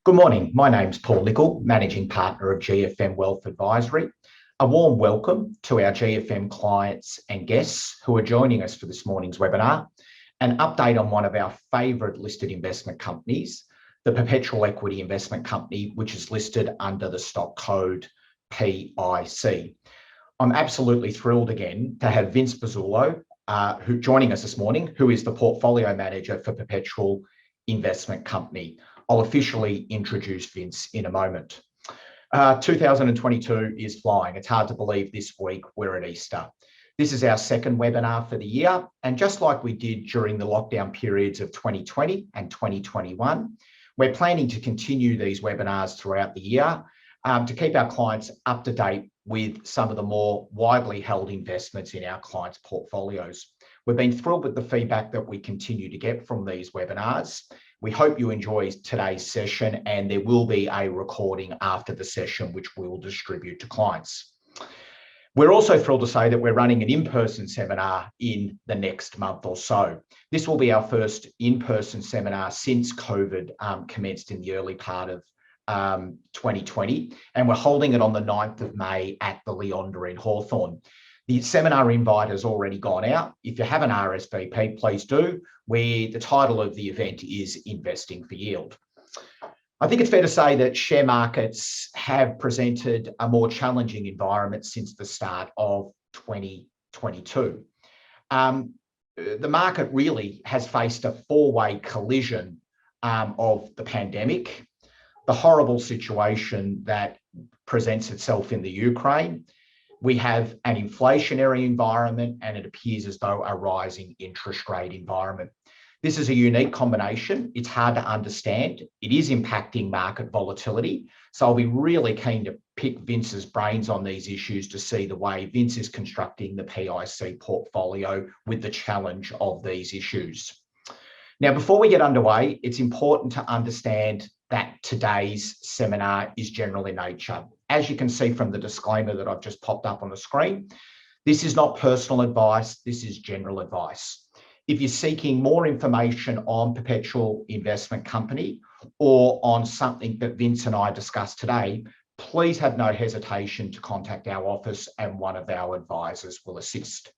Good morning. My name's Paul Nickel, Managing Partner of GFM Wealth Advisory. A warm welcome to our GFM clients and guests who are joining us for this morning's webinar. An update on one of our favourite listed investment companies, the Perpetual Equity Investment Company, which is listed under the stock code PIC. I'm absolutely thrilled again to have Vince Pezzullo, who joining us this morning, who is the Portfolio Manager for Perpetual Investment Company. I'll officially introduce Vince in a moment. 2022 is flying. It's hard to believe this week we're at Easter. This is our second webinar for the year. And just like we did during the lockdown periods of 2020 and 2021, we're planning to continue these webinars throughout the year to keep our clients up to date with some of the more widely held investments in our clients' portfolios. We've been thrilled with the feedback that we continue to get from these webinars. We hope you enjoy today's session, and there will be a recording after the session, which we will distribute to clients. We're also thrilled to say that we're running an in-person seminar in the next month or so. This will be our first in-person seminar since COVID commenced in the early part of 2020, and we're holding it on the 9th of May at the Leonda in Hawthorn. The seminar invite has already gone out. If you have an RSVP, please do. The title of the event is Investing for Yield. I think it's fair to say that share markets have presented a more challenging environment since the start of 2022. The market really has faced a four-way collision of the pandemic, the horrible situation that presents itself in the Ukraine. We have an inflationary environment, and it appears as though a rising interest rate environment. This is a unique combination. It's hard to understand. It is impacting market volatility. So I'll be really keen to pick Vince's brains on these issues to see the way Vince is constructing the PIC portfolio with the challenge of these issues. Now, before we get underway, it's important to understand that today's seminar is general in nature. As you can see from the disclaimer that I've just popped up on the screen, this is not personal advice, this is general advice. If you're seeking more information on Perpetual Investment Company or on something that Vince and I discussed today, please have no hesitation to contact our office and one of our advisors will assist.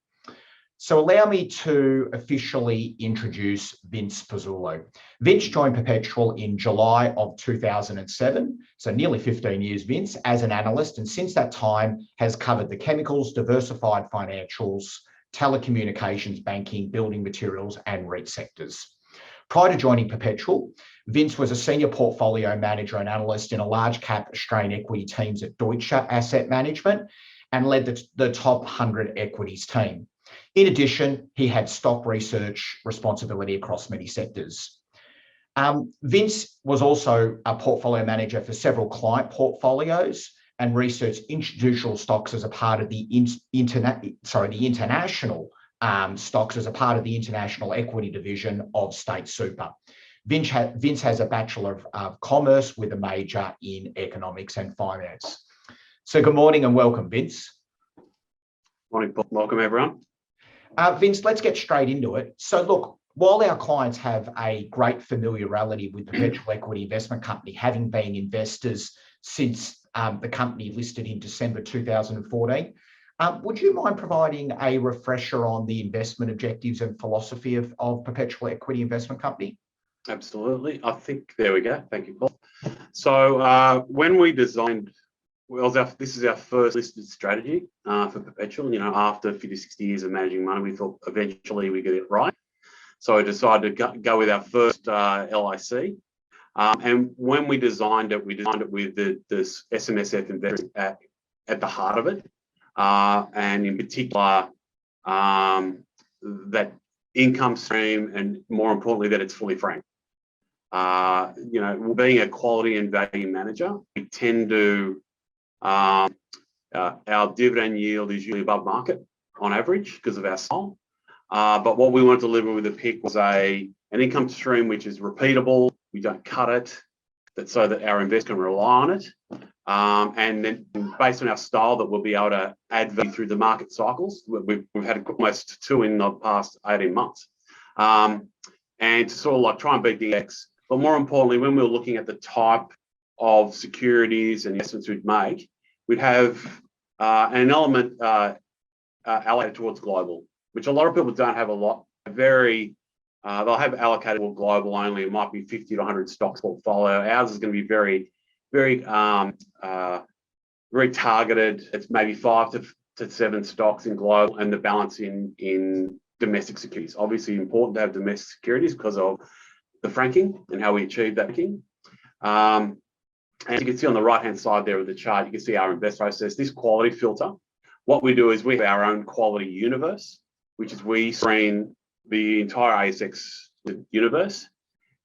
So allow me to officially introduce Vince Pezzullo. Vince joined Perpetual in July of 2007, so nearly 15 years, Vince, as an analyst, and since that time has covered the chemicals, diversified financials, telecommunications, banking, building materials, and REIT sectors. Prior to joining Perpetual, Vince was a senior portfolio manager and analyst in a large cap Australian equity teams at Deutsche Asset Management and led the top 100 equities team. In addition, he had stock research responsibility across many sectors. Vince was also a portfolio manager for several client portfolios and researched institutional stocks as a part of the international stocks as a part of the international equity division of State Super. Vince has a Bachelor of Commerce with a major in economics and finance. So good morning and welcome, Vince. Morning, Paul. Welcome, everyone. Vince, let's get straight into it. So look, while our clients have a great familiarity with Perpetual Equity Investment Company, having been investors since the company listed in December 2014, would you mind providing a refresher on the investment objectives and philosophy of Perpetual Equity Investment Company? Absolutely. I think, there we go. Thank you, Paul. So when we designed, this is our first listed strategy for Perpetual. After 50, 60 years of managing money, we thought eventually we get it right. So we decided to go with our first LIC. And when we designed it with this SMSF investment at the heart of it. And in particular, that income stream, and more importantly, that it's fully franked. Being a quality and value manager, we tend to our dividend yield is usually above market on average because of our style. But what we want to deliver with the PIC was an income stream which is repeatable. We don't cut it, so that our investors can rely on it. And then based on our style, that we'll be able to add value through the market cycles. We've had almost two in the past 18 months. And to sort of like try and beat the X, But more importantly, when we were looking at the type of securities and investments we'd make, we'd have an element allocated towards global, which a lot of people don't have a lot. They'll have allocated for global only. It might be 50 to 100 stocks portfolio. Ours is going to be very, very, very targeted. It's maybe 5 to 7 stocks in global and the balance in domestic securities. Obviously important to have domestic securities because of the franking and how we achieve that franking. And you can see on the right-hand side there of the chart, you can see our invest process. This quality filter, what we do is we have our own quality universe, which is we screen the entire ASX universe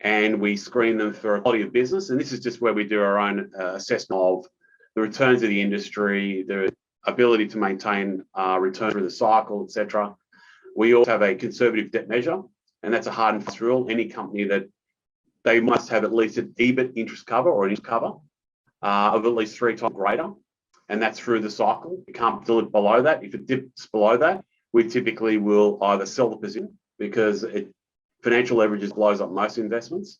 and we screen them for a quality of business. And this is just where we do our own assessment of the returns of the industry, the ability to maintain return through the cycle, etc. We also have a conservative debt measure, and that's a hard and fast rule. Any company that they must have at least an EBIT interest cover or an interest cover of at least 3 times greater, and that's through the cycle. You can't deliver below that. If it dips below that, we typically will either sell the position because financial leverage blows up most investments,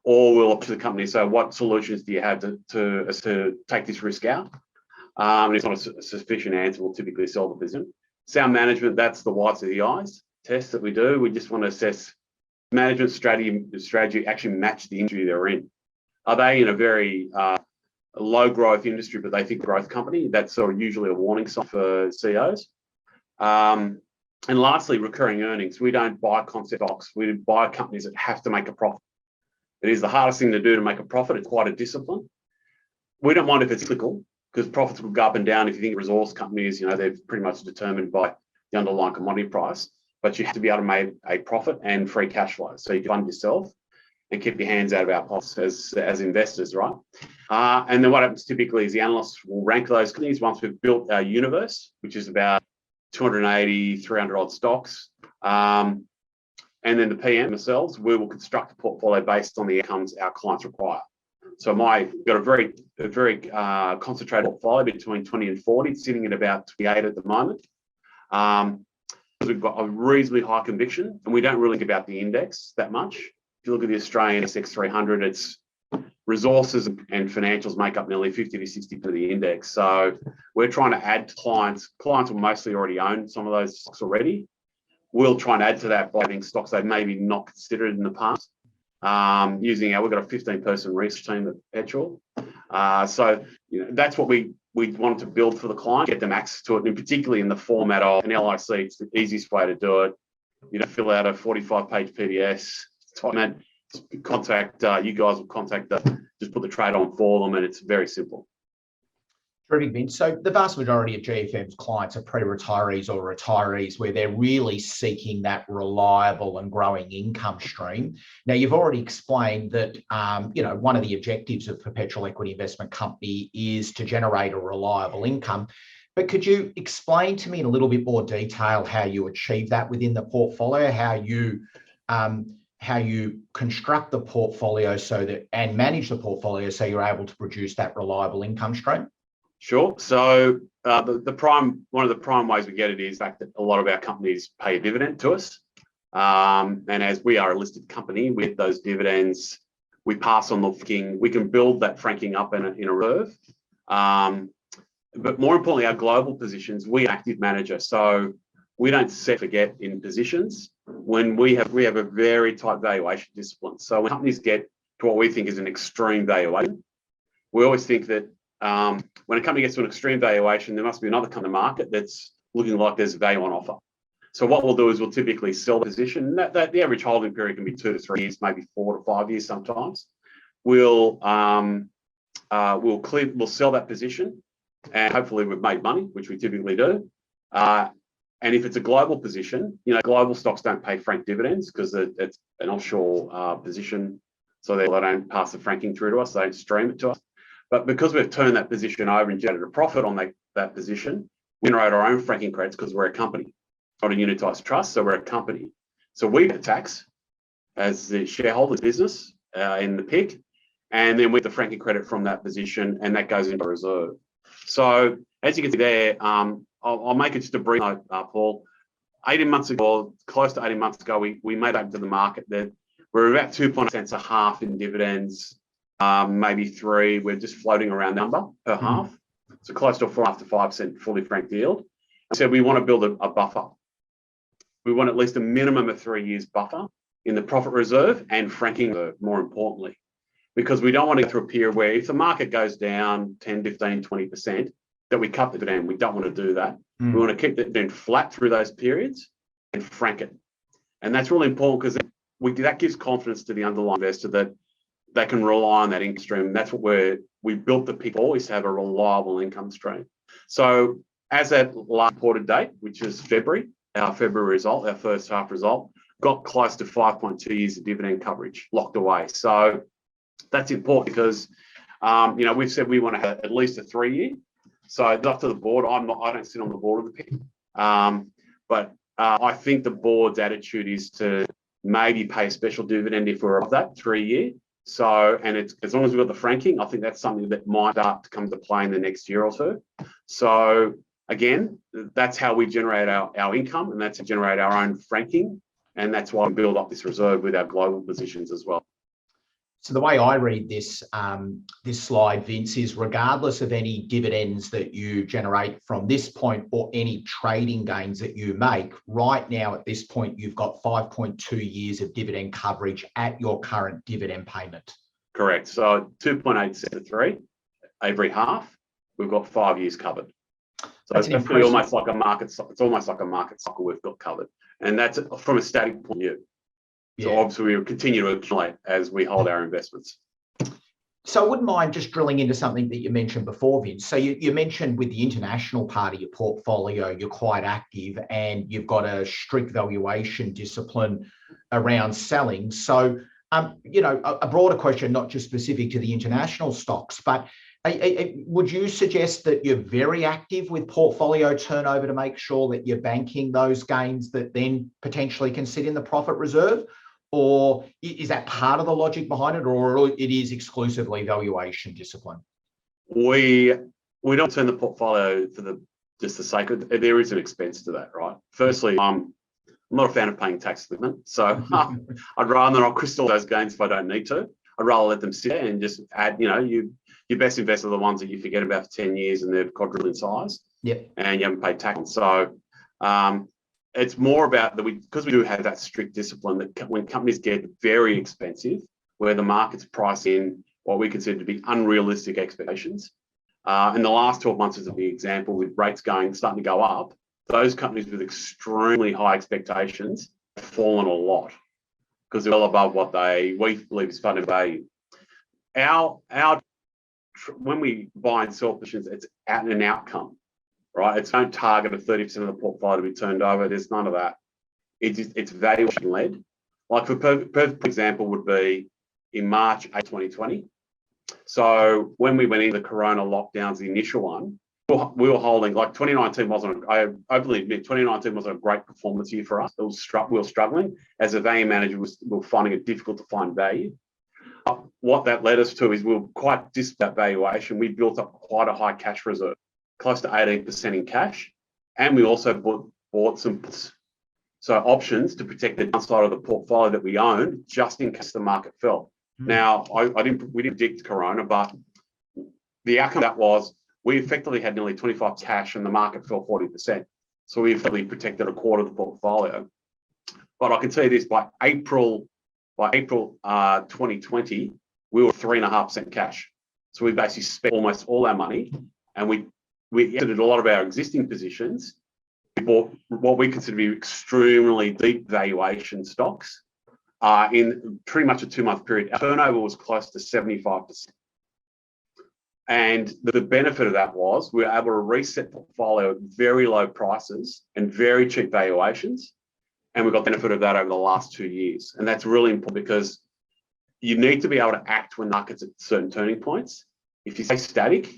or we'll option the company. So what solutions do you have to take this risk out? And if it's not a sufficient answer, we'll typically sell the position. Sound management, that's the whites of the eyes test that we do. We just want to assess management strategy actually match the industry they're in. Are they in a very low growth industry, but they think growth company? That's sort of usually a warning sign for CEOs. And lastly, recurring earnings. We don't buy concept stocks. We buy companies that have to make a profit. It is the hardest thing to do to make a profit. It's quite a discipline. We don't mind if it's cyclical because profits will go up and down. If you think resource companies, they're pretty much determined by the underlying commodity price, but you have to be able to make a profit and free cash flow. So you can fund yourself and keep your hands out of our pockets as investors, right? And then what happens typically is the analysts will rank those companies once we've built our universe, which is about 280, 300 odd stocks. And then the PM themselves, we will construct a portfolio based on the outcomes our clients require. So we've got a very concentrated portfolio between 20 and 40, sitting at about 28 at the moment. We've got a reasonably high conviction, and we don't really think about the index that much. If you look at the Australian ASX 300, it's resources and financials make up nearly 50 to 60% of the index. So we're trying to add to clients. Clients will mostly already own some of those stocks already. We'll try and add to that by adding stocks they've maybe not considered in the past. We've got a 15-person research team at Perpetual. So that's what we wanted to build for the client, get them access to it, and particularly in the format of an LIC. It's the easiest way to do it. You don't fill out a 45-page PDS. Contact you guys will contact just put the trade on for them, and it's very simple. Terrific, Vince. So the vast majority of GFM's clients are pre-retirees or retirees where they're really seeking that reliable and growing income stream. Now, you've already explained that, one of the objectives of Perpetual Equity Investment Company is to generate a reliable income. But could you explain to me in a little bit more detail how you achieve that within the portfolio, how you construct the portfolio and manage the portfolio so you're able to produce that reliable income stream? Sure. So one of the prime ways we get it is the fact that a lot of our companies pay a dividend to us. And as we are a listed company with those dividends, we pass on the franking. We can build that franking up in a reserve. But more importantly, our global positions, we active manager. So we don't forget in positions when we have a very tight valuation discipline. So when companies get to what we think is an extreme valuation, we always think that when a company gets to an extreme valuation, there must be another kind of market that's looking like there's value on offer. So what we'll do is we'll typically sell the position. That the average holding period can be 2 to 3 years, maybe 4 to 5 years sometimes. We'll sell that position, and hopefully we've made money, which we typically do. And if it's a global position, global stocks don't pay franked dividends because it's an offshore position, so they don't pass the franking through to us. They don't stream it to us. But because we've turned that position over and generated a profit on that position, we generate our own franking credits because we're a company, not a unitised trust. So we're a company. So we pay tax as the shareholder business in the PIC, and then with the franking credit from that position, and that goes into a reserve. So as you can see there, I'll make it just a brief note, Paul. 18 months ago, close to 18 months ago, we made up to the market that We're about 2.8 cents a half in dividends, maybe 3. We're just floating around the number per half. So close to a 4.5 to 5% fully franked yield. So we want to build a buffer. We want at least a minimum of 3 years buffer in the profit reserve and franking reserve, more importantly, because we don't want to go through a period where if the market goes down 10, 15, 20%, that we cut the dividend. We don't want to do that. We want to keep the dividend flat through those periods and frank it. And that's really important because that gives confidence to the underlying investor that they can rely on that income stream. That's what we built the PIC for, is to have a reliable income stream. So as at last reported date, which is February, our February result, our first half result, got close to 5.2 years of dividend coverage locked away. So that's important because, we've said we want to have at least a 3-year. So it's up to the board. I don't sit on the board of the PIC, but I think the board's attitude is to maybe pay a special dividend if we're of that 3-year. So, and it's as long as we've got the franking, I think that's something that might start to come to play in the next year or two. So again, that's how we generate our income, and that's to generate our own franking. And that's why we build up this reserve with our global positions as well. So the way I read this slide, Vince, is regardless of any dividends that you generate from this point or any trading gains that you make, right now at this point, you've got 5.2 years of dividend coverage at your current dividend payment. Correct. So 2.8 cents to 3 every half, we've got 5 years covered. So it's almost like a market. It's almost like a market cycle we've got covered, and that's from a static point of view. So obviously we will continue to accumulate as we hold our investments. So I wouldn't mind just drilling into something that you mentioned before, Vince. So you mentioned with the international part of your portfolio, you're quite active and you've got a strict valuation discipline around selling. So, a broader question, not just specific to the international stocks, but would you suggest that you're very active with portfolio turnover to make sure that you're banking those gains that then potentially can sit in the profit reserve? Or is that part of the logic behind it, or it is exclusively valuation discipline? We don't turn the portfolio for just the sake of it. There is an expense to that, right? Firstly, I'm not a fan of paying tax with them, so I'd rather not crystallize those gains if I don't need to. I'd rather let them sit there and just add. Your best investors are the ones that you forget about for 10 years and they've quadrupled in size. Yep. And you haven't paid tax on. So it's more about because we do have that strict discipline that when companies get very expensive, where the market's pricing what we consider to be unrealistic expectations. And the last 12 months is a big example with rates starting to go up. Those companies with extremely high expectations have fallen a lot because they're well above what we believe is funded value. When we buy and sell positions, it's an outcome. Right, it's don't target a 30% of the portfolio to be turned over. There's none of that. It's valuation led. Like for perfect example would be in March 2020. So when we went into the Corona lockdowns, the initial one, we were holding like 2019 wasn't. I openly admit 2019 wasn't a great performance year for us. We were struggling as a value manager. We were finding it difficult to find value. What that led us to is we were quite distant that valuation. We built up quite a high cash reserve, close to 18% in cash, and we also bought some options to protect the downside of the portfolio that we own, just in case the market fell. Now, we didn't predict Corona, but the outcome of that was we effectively had nearly 25 cash, and the market fell 40%. So we effectively protected a quarter of the portfolio. But I can tell you this: by April 2020, we were 3.5% cash. So we basically spent almost all our money, and we exited a lot of our existing positions. We bought what we consider to be extremely deep valuation stocks in pretty much a 2-month period. Our turnover was close to 75%. And the benefit of that was we were able to reset the portfolio at very low prices and very cheap valuations. And we got the benefit of that over the last 2 years. And that's really important because you need to be able to act when markets at certain turning points. If you stay static,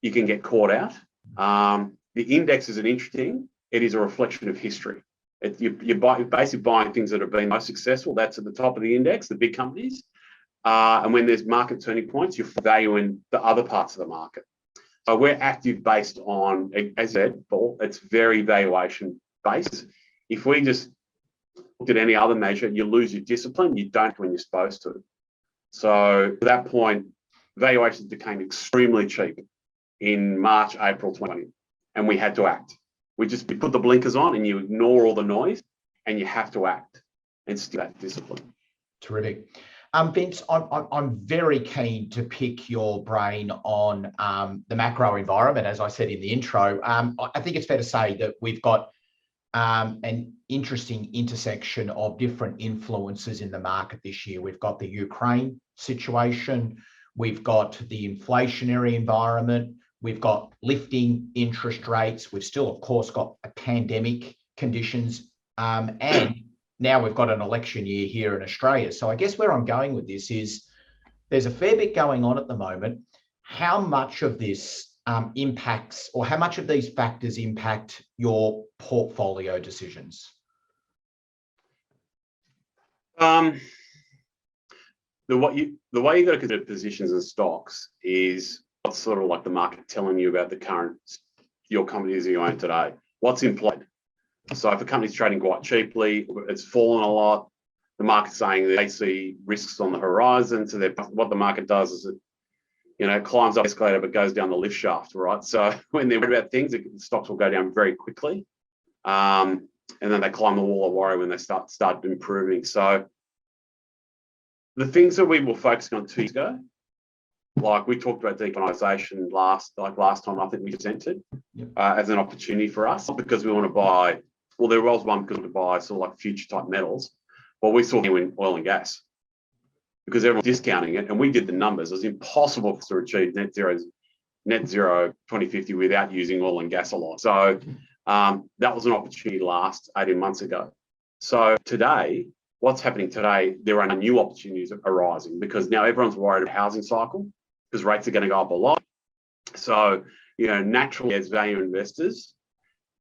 you can get caught out. The index is interesting. It is a reflection of history. You're basically buying things that have been most successful. That's at the top of the index, the big companies. And when there's market turning points, you're valuing the other parts of the market. So we're active based on, as I said, it's very valuation based. If we just looked at any other measure, you lose your discipline, you don't when you're supposed to. So at that point, valuations became extremely cheap in March, April 2020, and we had to act. We put the blinkers on and you ignore all the noise and you have to act and stick that discipline. Terrific. Vince, I'm very keen to pick your brain on the macro environment. As I said in the intro, I think it's fair to say that we've got an interesting intersection of different influences in the market this year. We've got the Ukraine situation, we've got the inflationary environment, we've got lifting interest rates, we've still, of course, got a pandemic conditions, and now we've got an election year here in Australia. So I guess where I'm going with this is there's a fair bit going on at the moment. How much of this impacts, or how much of these factors impact your portfolio decisions? The way you got to consider positions and stocks is what's sort of like the market telling you about the current, your companies that you own today. What's implied? So if a company's trading quite cheaply, it's fallen a lot, the market's saying that they see risks on the horizon. So what the market does is it climbs up the escalator but goes down the lift shaft, right? So when they're worried about things, the stocks will go down very quickly, and then they climb the wall of worry when they start improving. So the things that we were focusing on 2 years ago, like we talked about decarbonisation last time I think we presented, as an opportunity for us, not because we want to buy. Well, there was one because we want to buy sort of like future type metals, but we saw here in oil and gas because everyone's discounting it, and we did the numbers. It was impossible to achieve net zero 2050 without using oil and gas a lot. So that was an opportunity last 18 months ago. So today, what's happening today? There are new opportunities arising because now everyone's worried about the housing cycle because rates are going to go up a lot. So naturally, as value investors,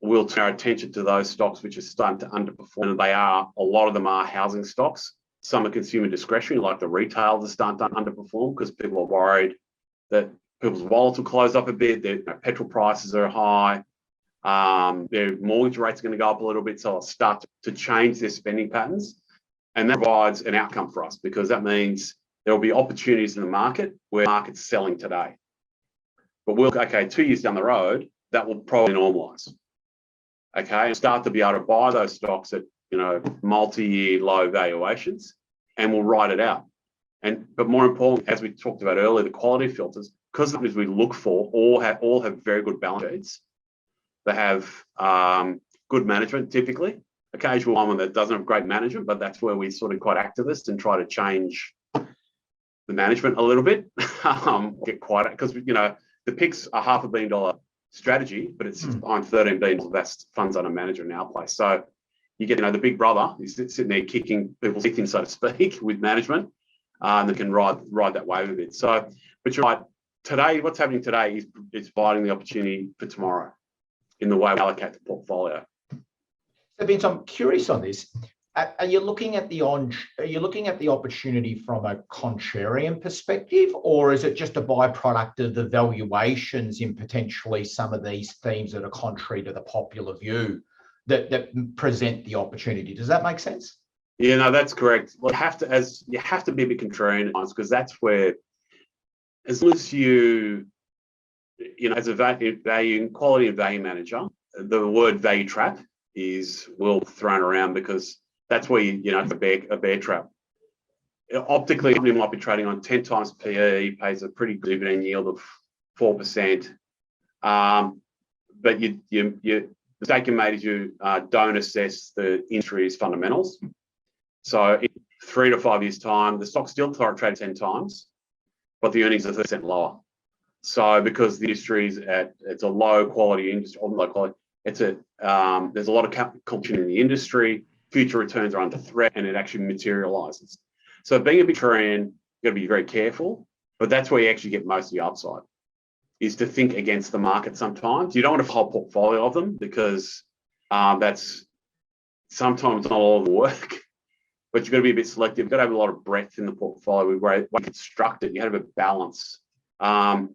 we'll turn our attention to those stocks which are starting to underperform, and a lot of them are housing stocks. Some are consumer discretionary, like the retailers are starting to underperform because people are worried that people's wallets will close up a bit, their petrol prices are high, their mortgage rates are going to go up a little bit, so they'll start to change their spending patterns. And that provides an outcome for us because that means there will be opportunities in the market where the market's selling today. But 2 years down the road, that will probably normalise. Okay, and start to be able to buy those stocks at multi-year low valuations, and we'll ride it out. But more important, as we talked about earlier, the quality filters, because the companies we look for all have very good balance sheets. They have good management typically. Occasional one that doesn't have great management, but that's where we sort of quite activist and try to change the management a little bit. Get quiet because the PIC's a $500 million strategy, but it's on $13 billion best funds under management in our place. So you get the big brother is sitting there kicking people's teeth in, so to speak, with management, and they can ride that wave a bit. So, but you're right. Today, what's happening today is providing the opportunity for tomorrow in the way we allocate the portfolio. So, Vince, I'm curious on this. Are you looking at the opportunity from a contrarian perspective, or is it just a byproduct of the valuations in potentially some of these themes that are contrary to the popular view that present the opportunity? Does that make sense? Yeah, no, that's correct. Well, you have to be a bit contrarian because that's where, as long as you as a quality and value manager, the word value trap is well thrown around because that's where a bear trap. Optically, a company might be trading on 10 times PE, pays a pretty good dividend yield of 4%. But the mistake you made is you don't assess the industry's fundamentals. So in 3 to 5 years' time, the stock still trades 10 times, but the earnings are 30% lower. So because the industry it's a low quality industry, or low quality, there's a lot of competition in the industry. Future returns are under threat, and it actually materializes. So being a contrarian, you've got to be very careful, but that's where you actually get most of the upside, is to think against the market sometimes. You don't want a whole portfolio of them because that's sometimes not all the work, but you've got to be a bit selective. You've got to have a lot of breadth in the portfolio where you construct it. You have a balance. Back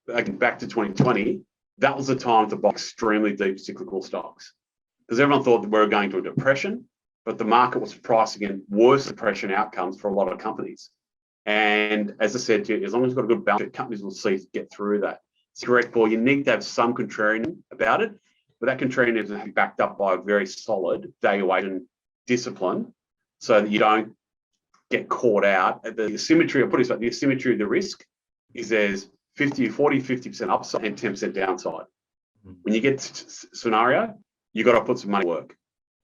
to 2020, that was the time to buy extremely deep cyclical stocks because everyone thought that we were going to a depression. but the market was pricing in worse depression outcomes for a lot of companies. And as I said to you, as long as you've got a good balance sheet, companies will see to get through that. It's correct, Paul. You need to have some contrarian about it, but that contrarian is backed up by a very solid valuation discipline so that you don't get caught out. The asymmetry, I'll put it this way, the asymmetry of the risk is there's 50% upside and 10% downside. When you get scenario, you've got to put some money to work.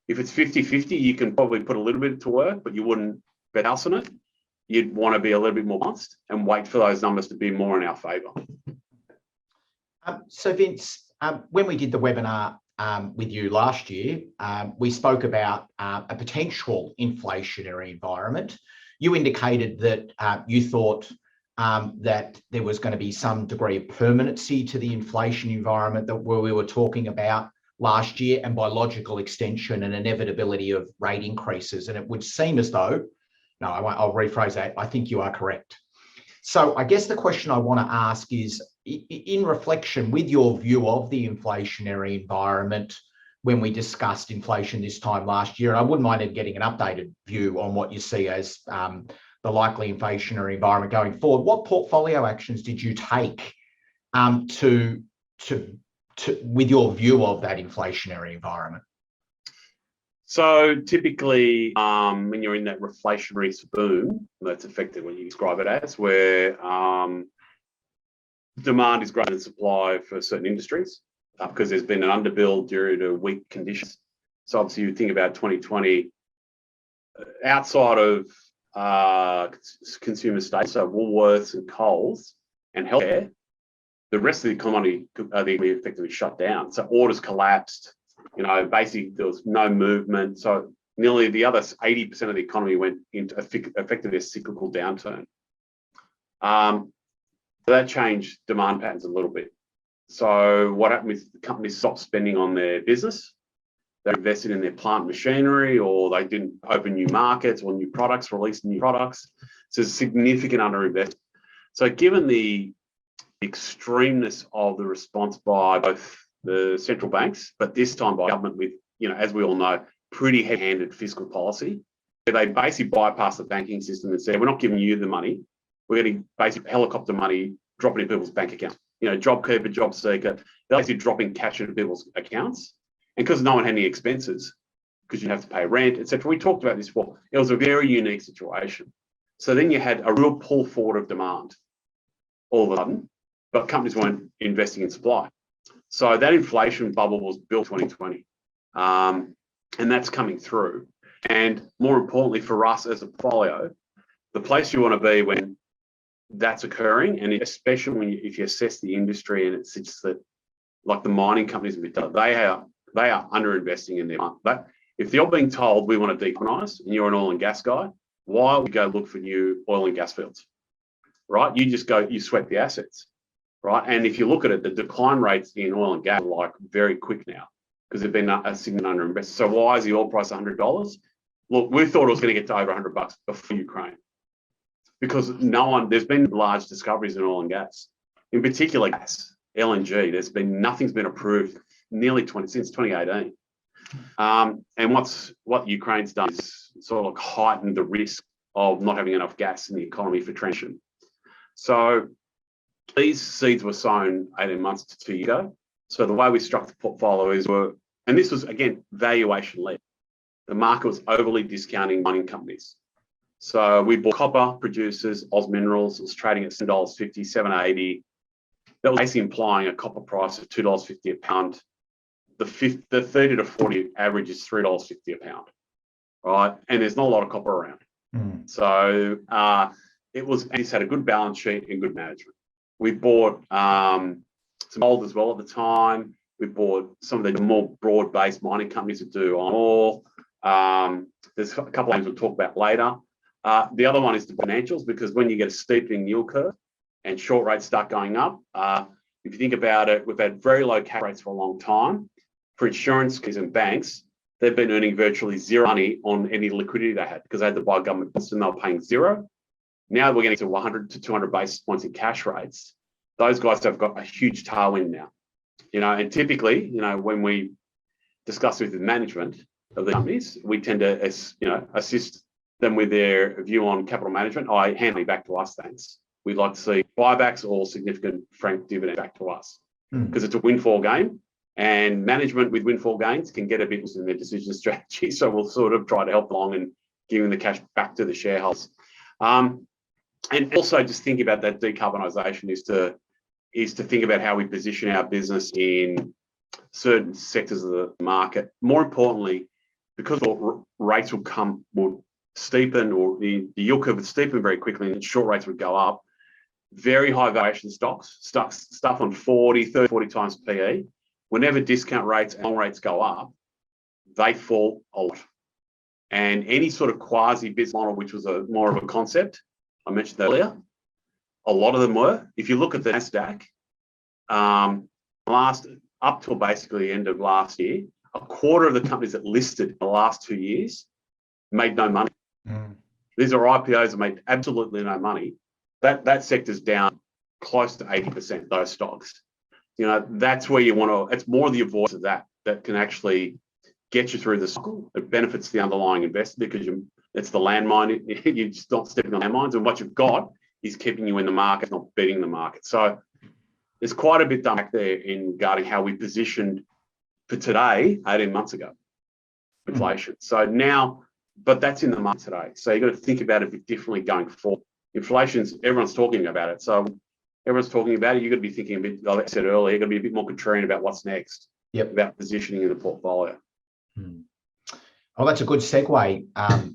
If it's 50-50, you can probably put a little bit to work, but you wouldn't bet house on it. You'd want to be a little bit more balanced and wait for those numbers to be more in our favour. So Vince, when we did the webinar with you last year, we spoke about a potential inflationary environment. You indicated that you thought that there was going to be some degree of permanency to the inflation environment that we were talking about last year, and by logical extension, an inevitability of rate increases. And it would seem as though, no, I'll rephrase that, I think you are correct. So I guess the question I want to ask is, in reflection with your view of the inflationary environment when we discussed inflation this time last year, and I wouldn't mind getting an updated view on what you see as the likely inflationary environment going forward, what portfolio actions did you take with your view of that inflationary environment? So typically, when you're in that reflationary boom, that's effectively what you describe it as, where demand is greater than supply for certain industries because there's been an underbuild due to weak conditions. So obviously you think about 2020, outside of consumer staples, so Woolworths and Coles and healthcare, the rest of the economy effectively shut down. So orders collapsed. You know, basically there was no movement. So nearly the other 80% of the economy went into effectively a cyclical downturn. That changed demand patterns a little bit. So what happened is the companies stopped spending on their business. They invested in their plant machinery, or they didn't open new markets or new products, release new products. So there's significant underinvestment. So given the extremeness of the response by both the central banks, but this time by government with, you know, as we all know, pretty heavy-handed fiscal policy, they basically bypassed the banking system and said, we're not giving you the money. We're getting basically helicopter money dropping in people's bank accounts. You know, JobKeeper, JobSeeker, they're basically dropping cash into people's accounts. And because no one had any expenses, because you have to pay rent, etc. We talked about this before. It was a very unique situation. So then you had a real pull forward of demand all of a sudden, but companies weren't investing in supply. So that inflation bubble was built 2020, and that's coming through. And more importantly for us as a portfolio, the place you want to be when that's occurring, and especially when if you assess the industry and it's just that, like the mining companies, they are underinvesting in their money. But if you're being told we want to decarbonise and you're an oil and gas guy, why would you go look for new oil and gas fields, right? You just go, you sweat the assets, right? And if you look at it, the decline rates in oil and gas are like very quick now because they've been a significant underinvestment. So why is the oil price $100? Look, we thought it was going to get to over $100 before Ukraine, because there's been large discoveries in oil and gas, in particular gas, LNG. Nothing's been approved since 2018. And what Ukraine's done is sort of heightened the risk of not having enough gas in the economy for transition. So these seeds were sown 18 months to 2 years ago. So the way we struck the portfolio and this was again valuation led. The market was overly discounting mining companies. So we bought copper producers, Oz Minerals, it was trading at $7.50, $7.80. That was basically implying a copper price of $2.50 a pound. The 30 to 40 average is $3.50 a pound, right? And there's not a lot of copper around. So it's had a good balance sheet and good management. We bought some gold as well at the time. We bought some of the more broad-based mining companies that do iron ore. There's a couple of things we'll talk about later. The other one is the financials, because when you get a steepening yield curve and short rates start going up, if you think about it, we've had very low cap rates for a long time. For insurance companies and banks, they've been earning virtually zero money on any liquidity they had because they had to buy government bonds and they were paying zero. Now we're getting to 100 to 200 basis points in cash rates. Those guys have got a huge tailwind now. You know, and typically, you know, when we discuss with the management, of the companies. We tend to, assist them with their view on capital management. I hand it back to us, thanks. We'd like to see buybacks or significant franked dividend back to us because it's a windfall game, and management with windfall gains can get a bit in their decision strategy. So we'll sort of try to help along and giving the cash back to the shareholders. And also just thinking about that decarbonisation is to think about how we position our business in certain sectors of the market. More importantly, because rates will steepen, or the yield curve would steepen very quickly and short rates would go up, very high valuation stocks, stuff on 30, 40 times PE, whenever discount rates and long rates go up, they fall a lot. And any sort of quasi-business model, which was more of a concept, I mentioned that earlier, a lot of them were. If you look at the NASDAQ, up till basically the end of last year, a quarter of the companies that listed in the last 2 years made no money. These are IPOs that made absolutely no money. That sector's down close to 80%, those stocks. That's where you want to, it's more the avoidance of that can actually get you through the cycle. It benefits the underlying investor because it's the landmine. You're just not stepping on landmines, and what you've got is keeping you in the market, not beating the market. So there's quite a bit done back there in regarding how we positioned for today 18 months ago, inflation. So now, but that's in the market today. So you've got to think about it a bit differently going forward. Inflation's, everyone's talking about it. So everyone's talking about it. You've got to be thinking a bit, like I said earlier, you've got to be a bit more contrarian about what's next, about positioning in the portfolio. Well, that's a good segue,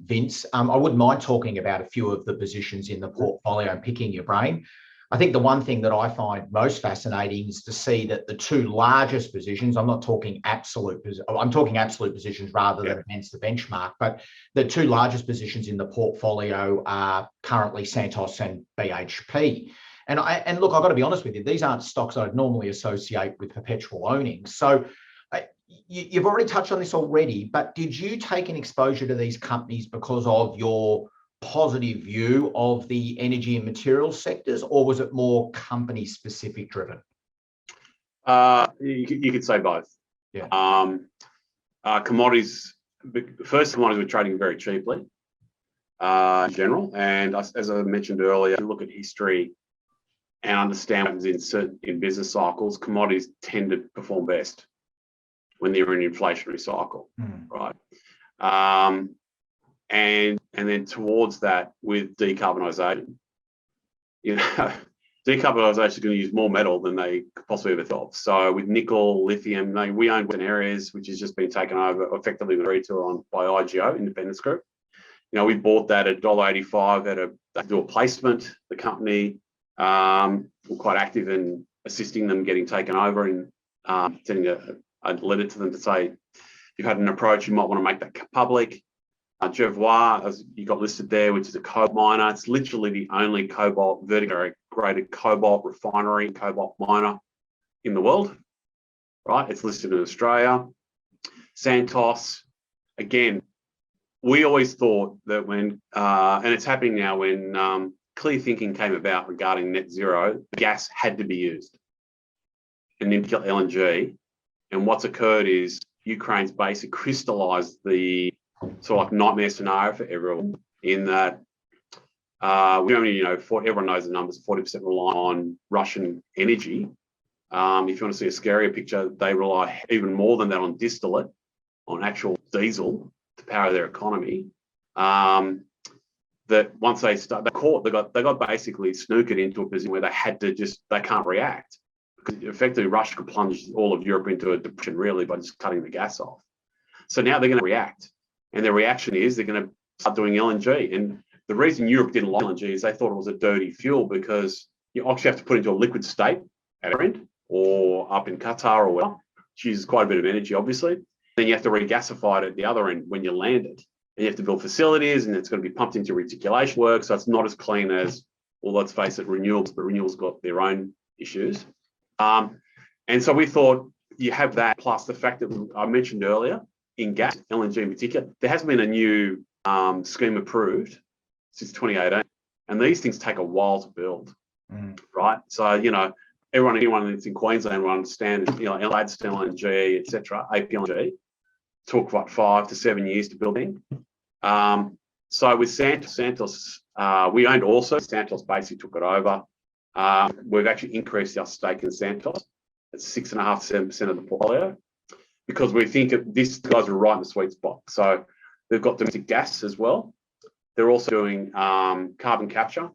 Vince. I wouldn't mind talking about a few of the positions in the portfolio and picking your brain. I think the one thing that I find most fascinating is to see that the two largest positions, I'm talking absolute positions rather than against the benchmark, but the two largest positions in the portfolio are currently Santos and BHP. And look, I've got to be honest with you, these aren't stocks I'd normally associate with Perpetual owning. So you've already touched on this already, but did you take an exposure to these companies because of your positive view of the energy and materials sectors, or was it more company specific driven? You could say both. Commodities were trading very cheaply in general, and as I mentioned earlier, look at history and understand what happens in business cycles. Commodities tend to perform best when they're in an inflationary cycle, right? And then towards that, with decarbonisation, decarbonisation is going to use more metal than they could possibly ever thought. So with nickel, lithium, we own Western Areas, which has just been taken over, effectively agreed to by IGO, Independence Group. We bought that at $1.85 they do a placement. The company were quite active in assisting them getting taken over and sending a letter to them to say, you've had an approach, you might want to make that public. Jervois, as you got listed there, which is a cobalt miner. It's literally the only vertically integrated cobalt refinery, cobalt miner in the world, right? It's listed in Australia. Santos, again, we always thought that when, and it's happening now, when clear thinking came about regarding net zero, gas had to be used, and in particular LNG. And what's occurred is Ukraine's basically crystallised the sort of like nightmare scenario for everyone, in that we only, everyone knows the numbers, 40% rely on Russian energy. If you want to see a scarier picture, they rely even more than that on distillate, on actual diesel to power their economy. That once they got basically snookered into a position where they can't react, because effectively Russia could plunge all of Europe into a depression really by just cutting the gas off. So now they're going to react. And their reaction is they're going to start doing LNG. And the reason Europe didn't like LNG is they thought it was a dirty fuel, because you actually have to put it into a liquid state at our end or up in Qatar or whatever, which uses quite a bit of energy, obviously. Then you have to regasify it at the other end when you land it. And you have to build facilities, and it's going to be pumped into reticulation work. So it's not as clean as, well, let's face it, renewables, but renewables got their own issues. And so we thought you have that, plus the fact that I mentioned earlier, in gas, LNG in particular, there hasn't been a new scheme approved since 2018. And these things take a while to build, right? So, anyone that's in Queensland will understand, Gladstone LNG, etc., APLNG. took what 5 to 7 years to build in. So with Santos, we owned also. Santos basically took it over. We've actually increased our stake in Santos. It's 6.5% of the portfolio because we think these guys are right in the sweet spot. So they've got domestic gas as well. They're also doing carbon capture.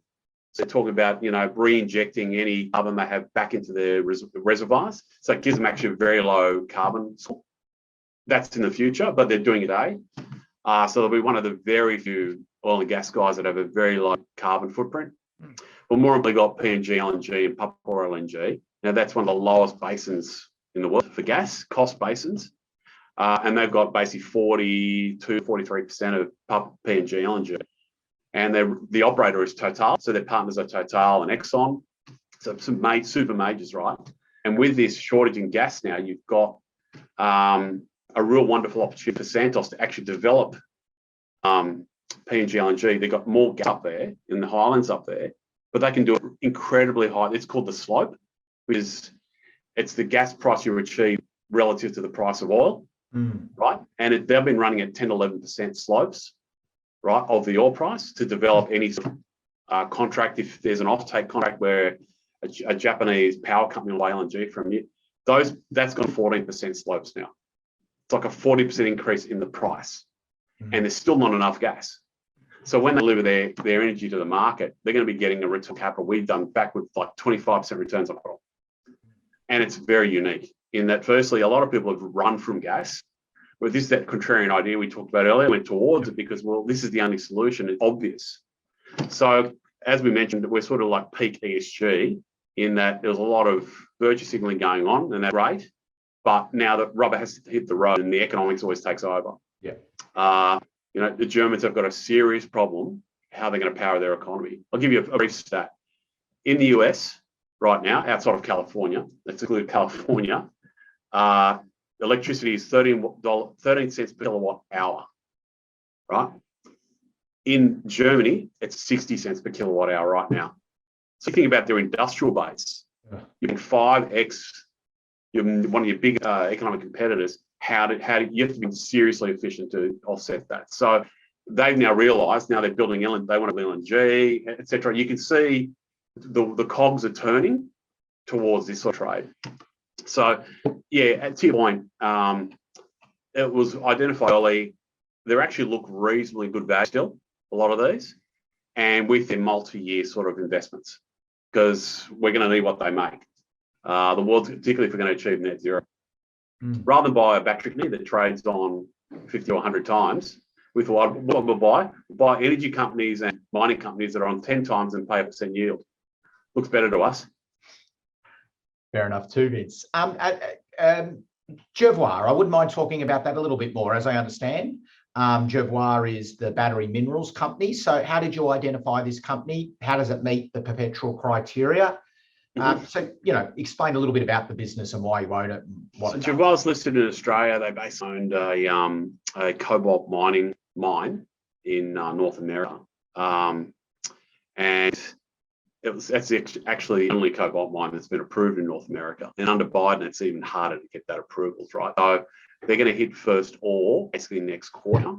So they're talking about, re-injecting any carbon they have back into their reservoirs. So it gives them actually a very low carbon score. That's in the future, but they're doing it today. So they'll be one of the very few oil and gas guys that have a very low carbon footprint. But more importantly, got PNG LNG and Papua LNG. Now that's one of the lowest basins in the world for gas, cost basins. And they've got basically 42-43% of PNG LNG. And the operator is Total, so their partners are Total and Exxon. So some super majors, right? And with this shortage in gas now, you've got a real wonderful opportunity for Santos to actually develop PNG LNG. They've got more gas up there in the highlands up there, but they can do it incredibly high. It's called the slope, which is it's the gas price you achieve relative to the price of oil, right? And they've been running at 10 to 11% slopes, right, of the oil price to develop any sort of contract. If there's an offtake contract where a Japanese power company will buy LNG from you, that's got 14% slopes now. It's like a 40% increase in the price, and there's still not enough gas. So when they deliver their energy to the market, they're going to be getting a return on capital. We've done back with like 25% returns on capital. And it's very unique in that, firstly, a lot of people have run from gas. But this is that contrarian idea we talked about earlier, went towards it because, well, this is the only solution. It's obvious. So as we mentioned, we're sort of like peak ESG in that there's a lot of virtue signaling going on, and that's great. But now the rubber has to hit the road and the economics always takes over. Yeah. The Germans have got a serious problem how they're going to power their economy. I'll give you a brief stat. In the US right now, outside of California, let's include California, electricity is 13 cents per kilowatt hour, right? In Germany, it's 60 cents per kilowatt hour right now. So you think about their industrial base, you can 5x one of your big economic competitors. How do you have to be seriously efficient to offset that? So they've now realised, now they're building LNG, they want to build LNG, etc. You can see the cogs are turning towards this sort of trade. So yeah, to your point, it was identified early. They actually look reasonably good value still, a lot of these, and with their multi-year sort of investments, because we're going to need what they make. The world's, particularly if we're going to achieve net zero. Rather than buy a battery company that trades on 50 or 100 times, we thought, what we'll buy energy companies and mining companies that are on 10 times and pay a % yield. Looks better to us. Fair enough too, Vince. Jervois, I wouldn't mind talking about that a little bit more. As I understand, Jervois is the battery minerals company. So how did you identify this company? How does it meet the Perpetual criteria? So, explain a little bit about the business and why you own it. So Jervois is listed in Australia. They basically owned a cobalt mining mine in North America. And that's actually the only cobalt mine that's been approved in North America. And under Biden, it's even harder to get that approvals, right? So they're going to hit first ore basically next quarter.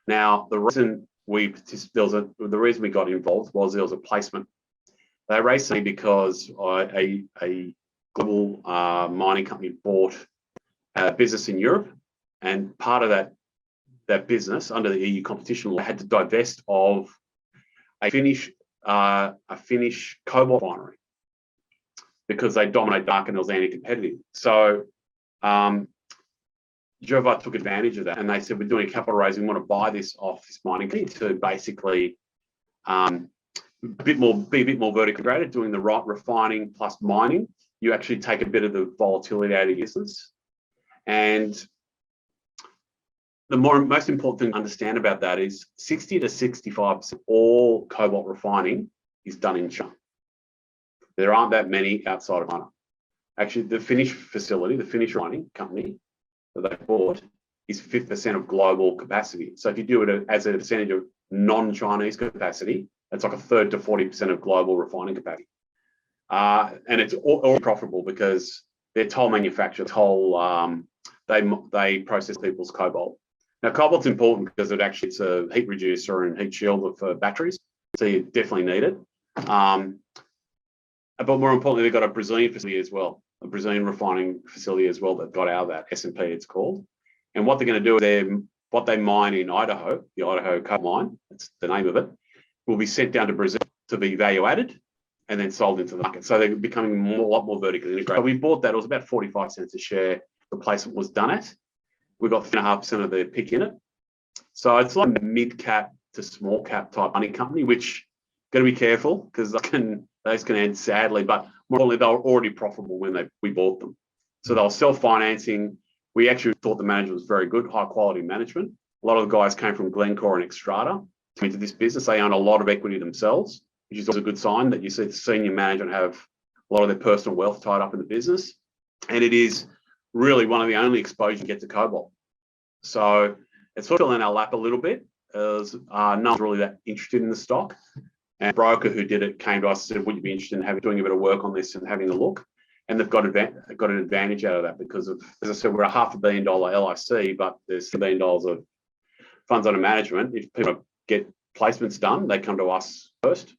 Now, the reason we got involved was there was a placement. They raised money because a global mining company bought a business in Europe, and part of that business under the EU competition law had to divest of a Finnish cobalt refinery because they dominate the market and it was anti-competitive. So Jervois took advantage of that, and they said, we're doing a capital raising, we want to buy this off this mining company to basically be a bit more vertically integrated, doing the right refining plus mining. You actually take a bit of the volatility out of your business. And the most important thing to understand about that is 60 to 65% of all cobalt refining is done in China. There aren't that many outside of China. Actually, the Finnish facility, the Finnish refining company that they bought, is 50% of global capacity. So if you do it as a percentage of non-Chinese capacity, it's like a third to 40% of global refining capacity. And it's all profitable because their toll manufacturer, toll they process people's cobalt. Now, cobalt's important because it's a heat reducer and heat shielder for batteries, so you definitely need it. But more importantly, they've got a Brazilian facility as well, a Brazilian refining facility as well that got out of that, S&P it's called. And what they're going to do is what they mine in Idaho, the Idaho coal mine, that's the name of it, will be sent down to Brazil to be value added and then sold into the market. So they're becoming a lot more vertically integrated. So we bought that, it was about 45 cents a share, the placement was done at. We got 3.5% of the PIC in it. So it's like a mid-cap to small-cap type money company, which got to be careful because those can end sadly, but more importantly, they were already profitable when we bought them. So they were self-financing. We actually thought the management was very good, high-quality management. A lot of the guys came from Glencore and Xstrata into this business. They own a lot of equity themselves, which is always a good sign that you see the senior management have a lot of their personal wealth tied up in the business. And it is really one of the only exposure you get to cobalt. So it's sort of in our lap a little bit, as no one's really that interested in the stock. And a broker who did it came to us and said, would you be interested in doing a bit of work on this and having a look? And they've got an advantage out of that because of, as I said, we're a $500 million LIC, but there's $1 billion of funds under management. If people get placements done, they come to us first.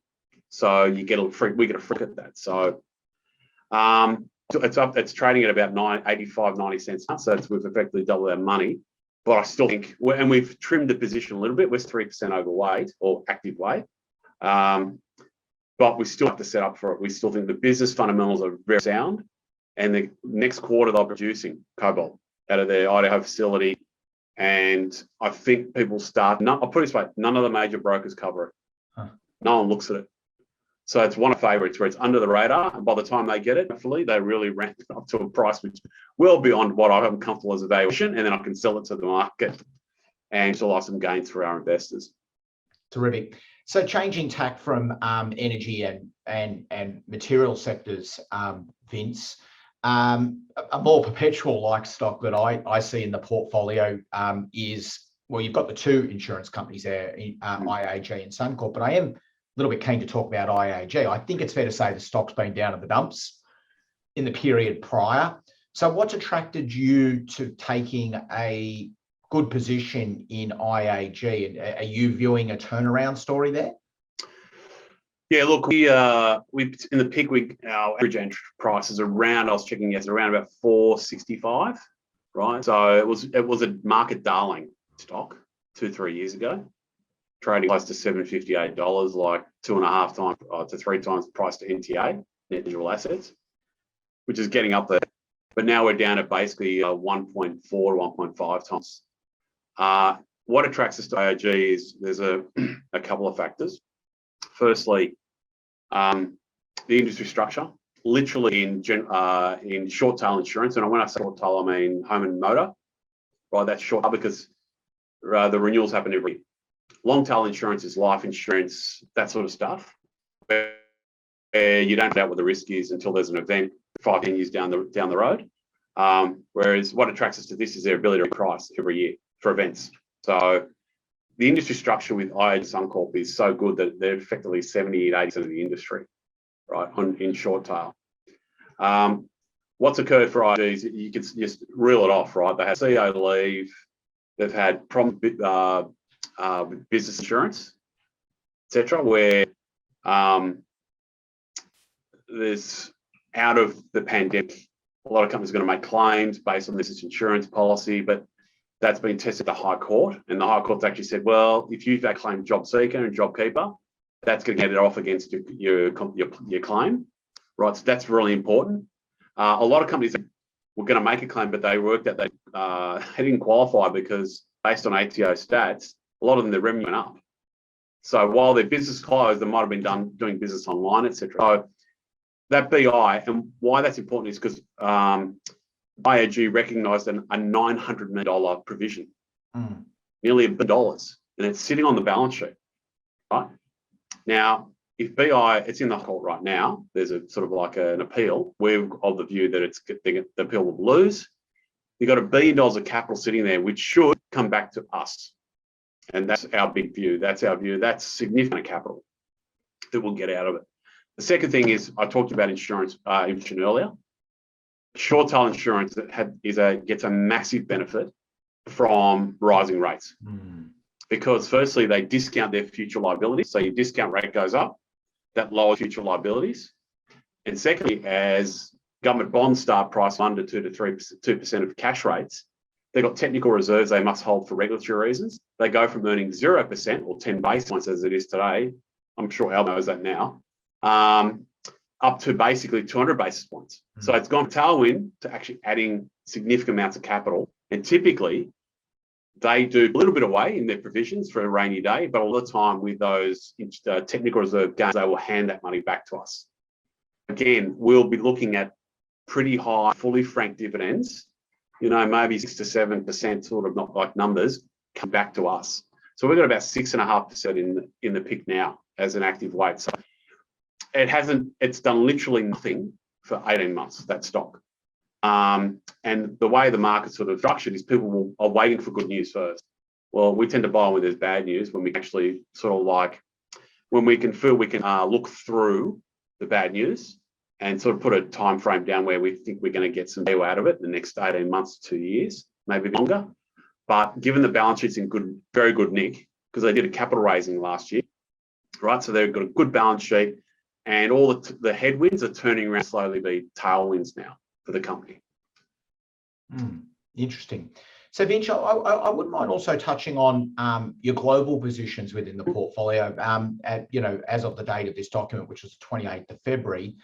So we get a free at that. So it's trading at about 85, 90 cents. So we've effectively doubled our money. But I still think, and we've trimmed the position a little bit. We're 3% overweight or active weight. But we still have to set up for it. We still think the business fundamentals are very sound. And the next quarter, they're producing cobalt out of their Idaho facility. And I think people I'll put it this way, none of the major brokers cover it. Huh. No one looks at it. So it's one of the favorites where it's under the radar. And by the time they get it, hopefully they really ramp it up to a price which well beyond what I'm comfortable as a valuation. And then I can sell it to the market and still have some gains for our investors. Terrific. So changing tack from energy and material sectors, Vince, a more perpetual-like stock that I see in the portfolio is, well, you've got the two insurance companies there, IAG and Suncorp, but I am a little bit keen to talk about IAG. I think it's fair to say the stock's been down in the dumps in the period prior. So what's attracted you to taking a good position in IAG? Are you viewing a turnaround story there? Yeah, look, we in the PIC, our average entry price is around, I was checking yesterday, around about 465, right? So it was a market darling stock 2-3 years ago, trading close to $758, like 2.5 times to 3 times price to NTA, net tangible assets, which is getting up there. But now we're down at basically 1.4 to 1.5 times. What attracts us to IAG is there's a couple of factors. Firstly, the industry structure, literally in short tail insurance, and when I say short tail, I mean home and motor, right? That's short tail because the renewals happen every year. Long tail insurance is life insurance, that sort of stuff, where you don't find out what the risk is until there's an event 5-10 years down the road. Whereas what attracts us to this is their ability to price every year for events. So the industry structure with IAG Suncorp is so good that they're effectively 70-80% of the industry, right, in short tail. What's occurred for IAG is you can just reel it off, right? They had CEO leave, they've had problems with business insurance, etc., where there's out of the pandemic, a lot of companies are going to make claims based on this insurance policy, but that's been tested at the High Court, and the High Court's actually said, well, if you've claimed job seeker and job keeper, that's going to get it off against your claim, right? So that's really important. A lot of companies were going to make a claim, but they worked out they didn't qualify because based on ATO stats, a lot of them, their revenue went up. So while their business closed, they might have been doing business online, etc. So that BI, and why that's important is because IAG recognised a $900 million provision, nearly $1 billion, and it's sitting on the balance sheet, right? Now, if BI, it's in the court right now, there's a sort of like an appeal. We're of the view that the appeal will lose. You've got $1 billion of capital sitting there, which should come back to us. And that's our big view. That's our view. That's significant capital that we'll get out of it. The second thing is, I talked about insurance earlier. Short tail insurance gets a massive benefit from rising rates. Because firstly, they discount their future liabilities. So your discount rate goes up, that lowers future liabilities. And secondly, as government bonds start pricing under 2 to 2% of cash rates, they've got technical reserves they must hold for regulatory reasons. They go from earning 0% or 10 basis points as it is today, I'm sure Al knows that now, up to basically 200 basis points. So it's gone from tailwind to actually adding significant amounts of capital. And typically, they do a little bit away in their provisions for a rainy day, but all the time with those technical reserve gains, they will hand that money back to us. Again, we'll be looking at pretty high, fully franked dividends, maybe 6 to 7% sort of not like numbers come back to us. So we've got about 6.5% in the PIC now as an active weight. So it's done literally nothing for 18 months, that stock. And the way the market's sort of structured is people are waiting for good news first. Well, we tend to buy when there's bad news, when we actually when we can feel we can look through the bad news and sort of put a time frame down where we think we're going to get some value out of it in the next 18 months to 2 years, maybe longer. But given the balance sheet's in very good nick, because they did a capital raising last year, right? So they've got a good balance sheet, and all the headwinds are turning around slowly be tailwinds now for the company. Interesting. So Vince, I wouldn't mind also touching on your global positions within the portfolio. As of the date of this document, which was the 28th of February,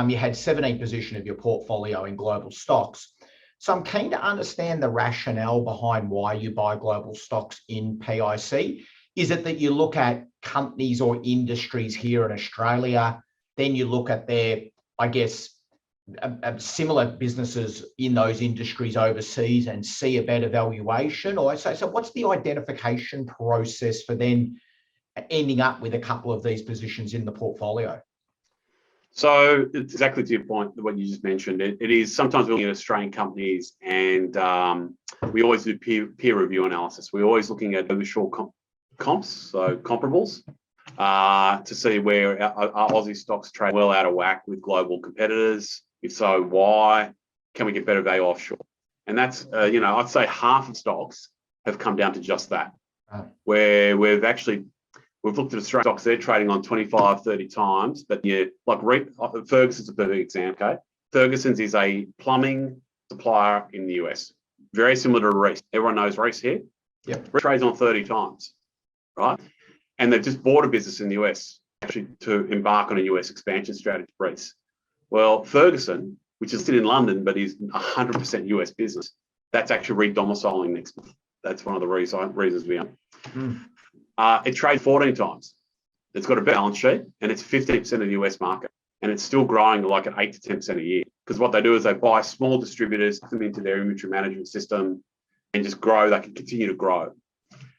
you had 17% of your portfolio in global stocks. So I'm keen to understand the rationale behind why you buy global stocks in PIC. Is it that you look at companies or industries here in Australia, then you look at their, I guess, similar businesses in those industries overseas and see a better valuation? Or so what's the identification process for then ending up with a couple of these positions in the portfolio? So it's exactly to your point, what you just mentioned. It is sometimes we're looking at Australian companies, and we always do peer review analysis. We're always looking at overall comps, so comparables, to see where our Aussie stocks trade well out of whack with global competitors. If so, why? Can we get better value offshore? And that's, I'd say half of stocks have come down to just that, where we've looked at Australian stocks, they're trading on 25, 30 times, but Ferguson's a perfect example, okay? Ferguson's is a plumbing supplier in the US, very similar to Reece. Everyone knows Reece here. Yep. Reece trades on 30 times, right? And they've just bought a business in the US, actually to embark on a US expansion strategy, Reece. Well, Ferguson, which is still in London, but is 100% US business, that's actually re-domiciling next month. That's one of the reasons we own. It trades 14 times. It's got a balance sheet, and it's 15% of the US market, and it's still growing like at 8 to 10% a year. Because what they do is they buy small distributors, put them into their inventory management system, and just grow. They can continue to grow.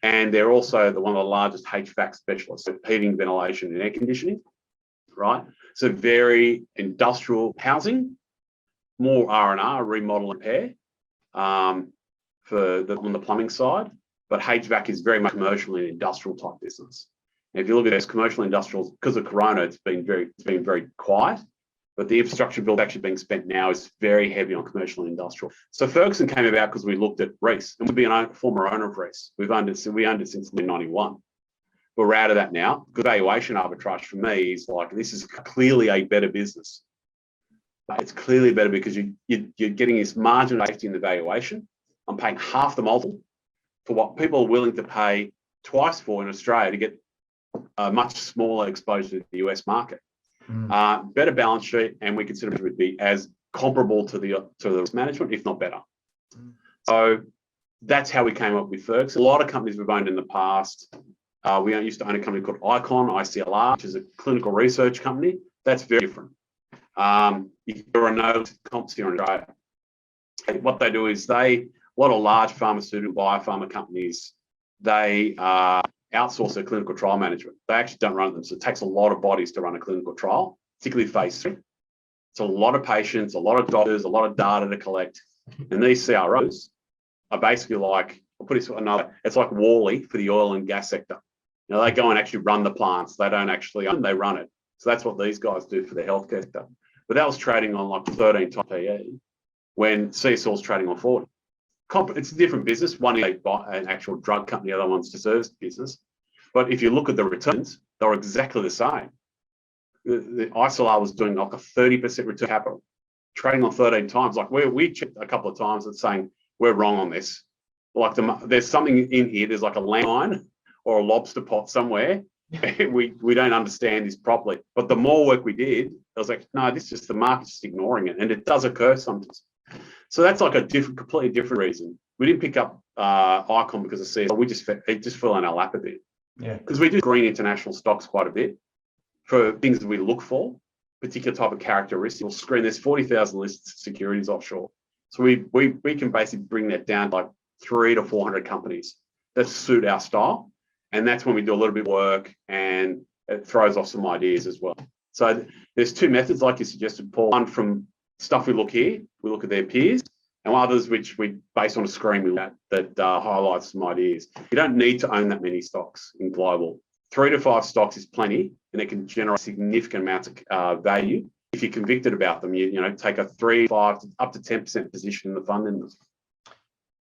And they're also one of the largest HVAC specialists, so heating, ventilation, and air conditioning, right? So very industrial housing, more R&R, remodel and repair, on the plumbing side. But HVAC is very much commercial and industrial type business. And if you look at those commercial industrials, because of Corona, it's been very quiet. But the infrastructure bill actually being spent now is very heavy on commercial and industrial. So Ferguson came about because we looked at Reece, and we've been a former owner of Reece. We owned it since 1991. We're out of that now. Good valuation arbitrage for me is like, this is clearly a better business. It's clearly better because you're getting this margin of safety in the valuation. I'm paying half the multiple for what people are willing to pay twice for in Australia to get a much smaller exposure to the US market. Better balance sheet, and we consider it would be as comparable to the risk management, if not better. So that's how we came up with Ferguson. A lot of companies we've owned in the past. We used to own a company called ICLR, which is a clinical research company. That's very different. There are no comps here in Australia. What they do is a lot of large pharmaceutical biopharma companies, they outsource their clinical trial management. They actually don't run them. So it takes a lot of bodies to run a clinical trial, particularly phase 3. It's a lot of patients, a lot of doctors, a lot of data to collect. And these CROs are basically like, I'll put it another, it's like Wall-E for the oil and gas sector. They go and actually run the plants. They don't actually own, they run it. So that's what these guys do for the healthcare sector. But that was trading on like 13 times PE. when CSL is trading on 40. It's a different business. One is an actual drug company, the other one's a service business. But if you look at the returns, they're exactly the same. The ISLR was doing like a 30% return capital, trading on 13 times. Like we checked a couple of times and saying we're wrong on this. Like there's something in here. There's like a landmine or a lobster pot somewhere. we don't understand this properly. But the more work we did, I was like, no, this is just the market's just ignoring it, and it does occur sometimes. So that's like a completely different reason. We didn't pick up Icon because of CSL. It just fell in our lap a bit. Yeah. Because we do green international stocks quite a bit for things that we look for, particular type of characteristics. We'll screen. There's 40,000 listed securities offshore, so we can basically bring that down to like 300 to 400 companies that suit our style, and that's when we do a little bit of work and it throws off some ideas as well. So there's two methods, like you suggested, Paul. One from stuff we look here, we look at their peers, and others which we based on a screen we look at that highlights some ideas. You don't need to own that many stocks in global. 3 to 5 stocks is plenty, and it can generate significant amounts of value. If you're convicted about them, you know, take a 3, 5, up to 10% position in the fund in them.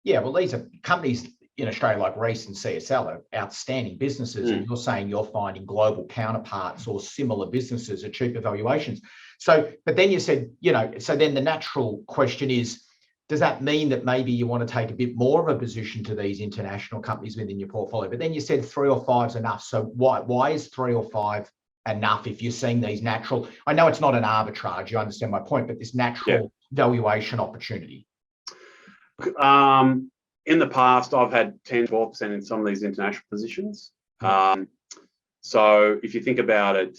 Yeah, well, these are companies in Australia like Reece and CSL are outstanding businesses, and you're saying you're finding global counterparts or similar businesses at cheaper valuations. So, but then you said, you know, so then the natural question is, does that mean that maybe you want to take a bit more of a position to these international companies within your portfolio? But then you said 3 or 5 is enough. So why is 3 or 5 enough if you're seeing these natural? I know it's not an arbitrage, you understand my point, but this natural valuation opportunity. In the past, I've had 10, 12% in some of these international positions. So if you think about it,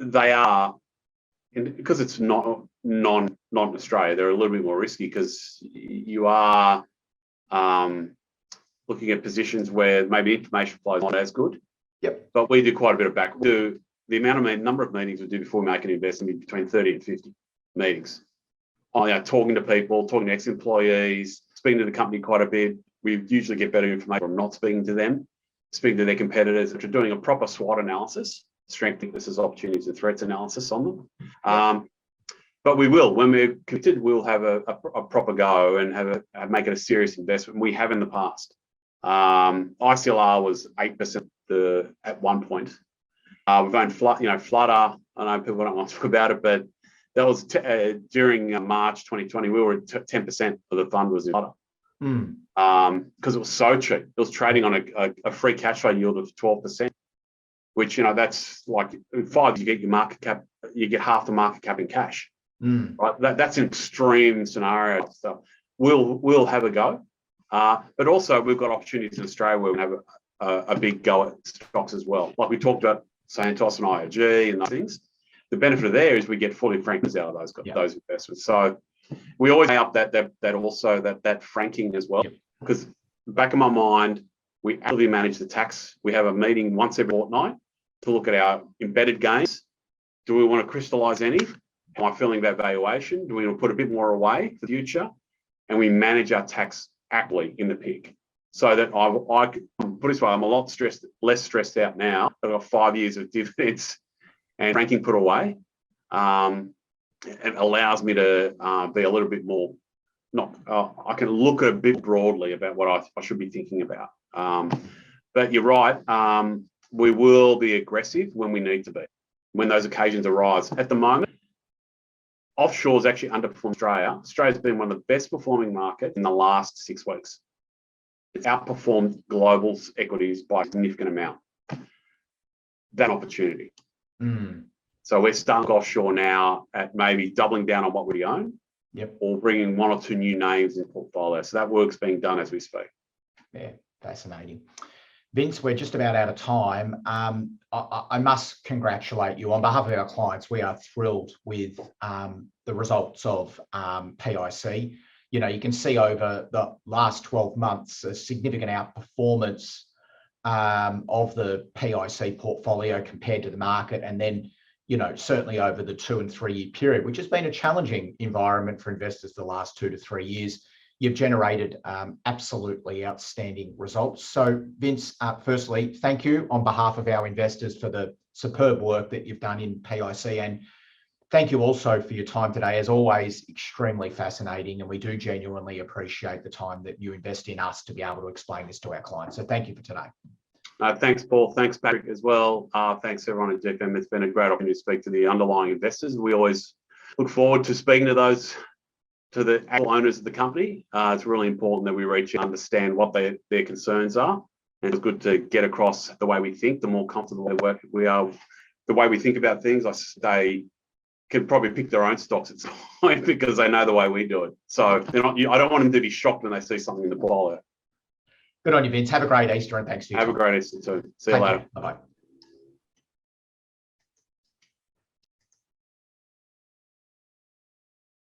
they are, because it's not non-Australia, they're a little bit more risky because you are looking at positions where maybe information flow is not as good. Yep. But we do quite a bit of back. The number of meetings we do before we make an investment between 30 and 50 meetings. Talking to people, talking to ex-employees, speaking to the company quite a bit. We usually get better information from not speaking to them, speaking to their competitors, which are doing a proper SWOT analysis, strength, weaknesses, opportunities, and threats analysis on them. But we will, when we're committed, we'll have a proper go and make it a serious investment. We have in the past. ICLR was 8% at one point. We've owned Flutter. I know people don't want to talk about it, but that was during March 2020. We were at 10% of the fund was in Flutter because it was so cheap. It was trading on a free cash flow yield of 12%, which that's like in 5 years you get your market cap, you get half the market cap in cash. Right, that's an extreme scenario. So we'll have a go, but also we've got opportunities in Australia where we have a big go at stocks as well. Like we talked about Santos and IAG and those things. The benefit of there is we get fully franked out of those investments. So we always weigh up that franking as well, because back of my mind, we actively manage the tax. We have a meeting once every fortnight to look at our embedded gains. Do we want to crystallize any? Am I feeling that valuation? Do we want to put a bit more away for the future? And we manage our tax actively in the PIC. So that I put it this way, I'm a lot less stressed out now. I've got 5 years of dividends and franking put away. It allows me to be a little bit more, I can look a bit broadly about what I should be thinking about. But you're right, we will be aggressive when we need to be, when those occasions arise. At the moment, offshore's actually underperformed Australia. Australia's been one of the best performing markets in the last 6 weeks. It's outperformed global equities by a significant amount. That opportunity. So we're starting offshore now at maybe doubling down on what we own, or bringing 1 or 2 new names in the portfolio. So that work's being done as we speak. Yeah, fascinating. Vince, we're just about out of time. I must congratulate you on behalf of our clients. We are thrilled with the results of PIC. You can see over the last 12 months a significant outperformance of the PIC portfolio compared to the market, and then certainly over the 2 and 3 year period, which has been a challenging environment for investors the last 2 to 3 years. You've generated absolutely outstanding results. So Vince, firstly, thank you on behalf of our investors for the superb work that you've done in PIC, and Thank you also for your time today. As always, extremely fascinating, and we do genuinely appreciate the time that you invest in us to be able to explain this to our clients. So thank you for today. Thanks, Paul. Thanks, Patrick, as well. Thanks, everyone at GFM. It's been a great opportunity to speak to the underlying investors. We always look forward to speaking to the actual owners of the company. It's really important that we reach and understand what their concerns are. And it's good to get across the way we think. The more comfortable we are, the way we think about things, they can probably pick their own stocks at some point because they know the way we do it. So they're not. I don't want them to be shocked when they see something in the portfolio. Good on you, Vince. Have a great Easter, and thanks for your time. Have a great Easter too. See you later. Bye-bye.